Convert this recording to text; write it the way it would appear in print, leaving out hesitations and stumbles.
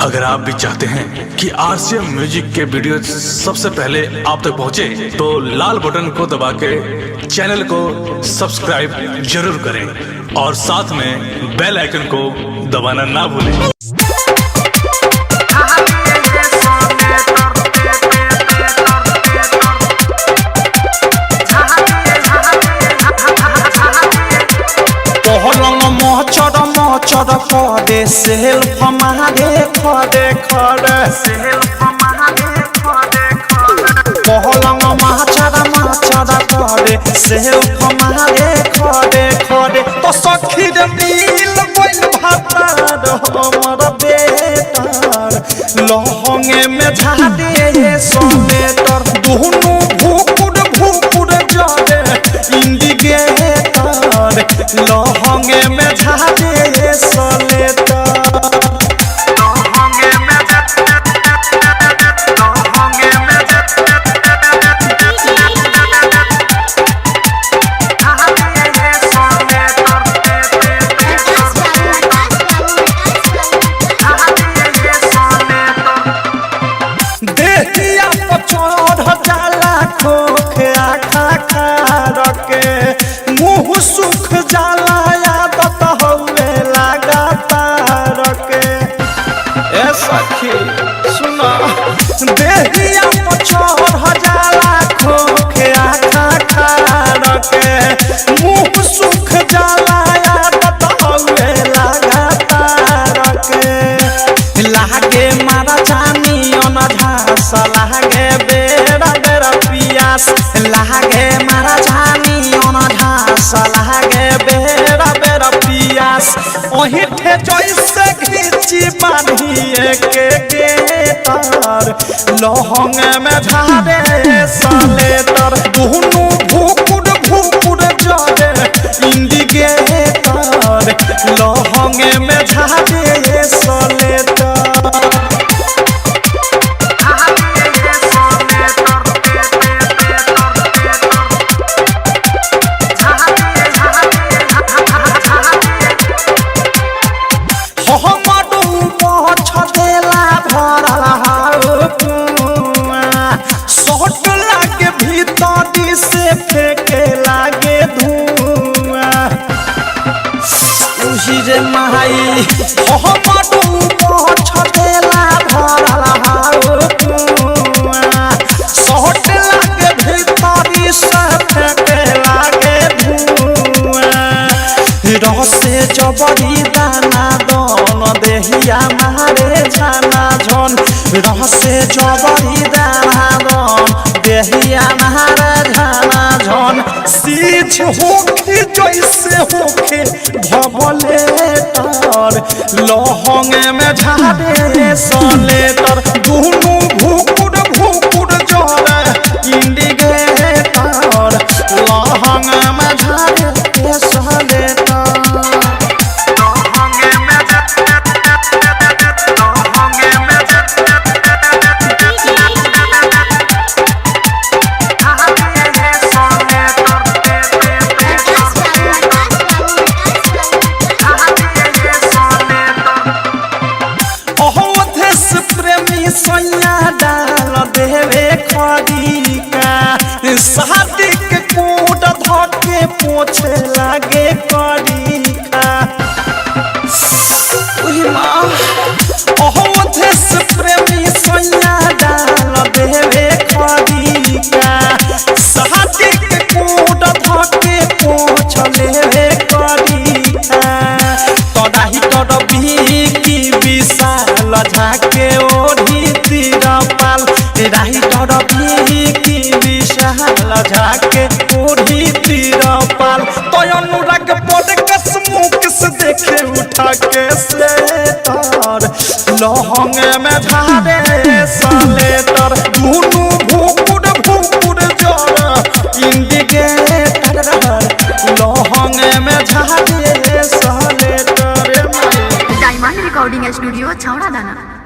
अगर आप भी चाहते हैं कि आरसीएम म्यूजिक के वीडियो सबसे पहले आप तक पहुंचे, तो लाल बटन को दबा के चैनल को सब्सक्राइब जरूर करें और साथ में बेल आइकन को दबाना ना भूलें। चढ़ करे सेल्फ मारे खड़े खड़े पहलंग माचड़ करे सेल्फ मारे खड़े खड़े तो सखी रे मिल गइल भातार हमर बेटार लहंगे में झाड़े सोनेटर दुनु भूकुड़ भूकुड़ जरे इंडिकेटर लहंगे में झाड़े मुँह सुख जाला यादत हवे लगातार के ए सखी सुना देहिया पचोर जाला खोखे आखा खार के मुँह सुख जाला यादत हवे लगातार के लागे मारा जानी अनधास लागे बेरा बेरा पियास लागे मारा जानी लागे बेरा बेरा पियास ओहिठे जैसे घीची बांधिए के गेटर लहंगे में झाड़े सलेटर दुनु भूकुड़ भूकुड़ जरे इंडिकेटर लहंगे में झाड़े सलेटर। रे माई छेला भरल सोट लागे भीतरी से फेंके लागे धुआं रसे जबरी दाना दन देहिया मारे झाना झन रसे जबरी दाना दन देहिया मारे झाना झन सीछ होके जैसे होके भवलेटर लहंगे में झाड़े सलेटर दुनु भूकुड़ भूकुड़ जरे इंडिकेटर लहंगे में झाड़े सलेटर। डाल देवे खड़ीका शादी के कोट धके पोछे लागे कड़ीका देश प्रेमी सैया डाल देवे खड़ीका शादी के कोट धके पोछ लेवे कड़ीका तड़ाही तड़बी की विशाल झाके ओढ़ी तिरपाल राही तड़बी की विशाल झाके ओढ़ी तिरपाल तो अनुराग पॉडकास्ट मुकेश देखे उठा के स्लेटर लहंगे में झाड़े सलेटर दुनु भूकुड़ भूकुड़ जरे इंडिकेटर लहंगे में झाड़े सलेटर। डायमंड रिकॉर्डिंग स्टूडियो छौड़ा दाना।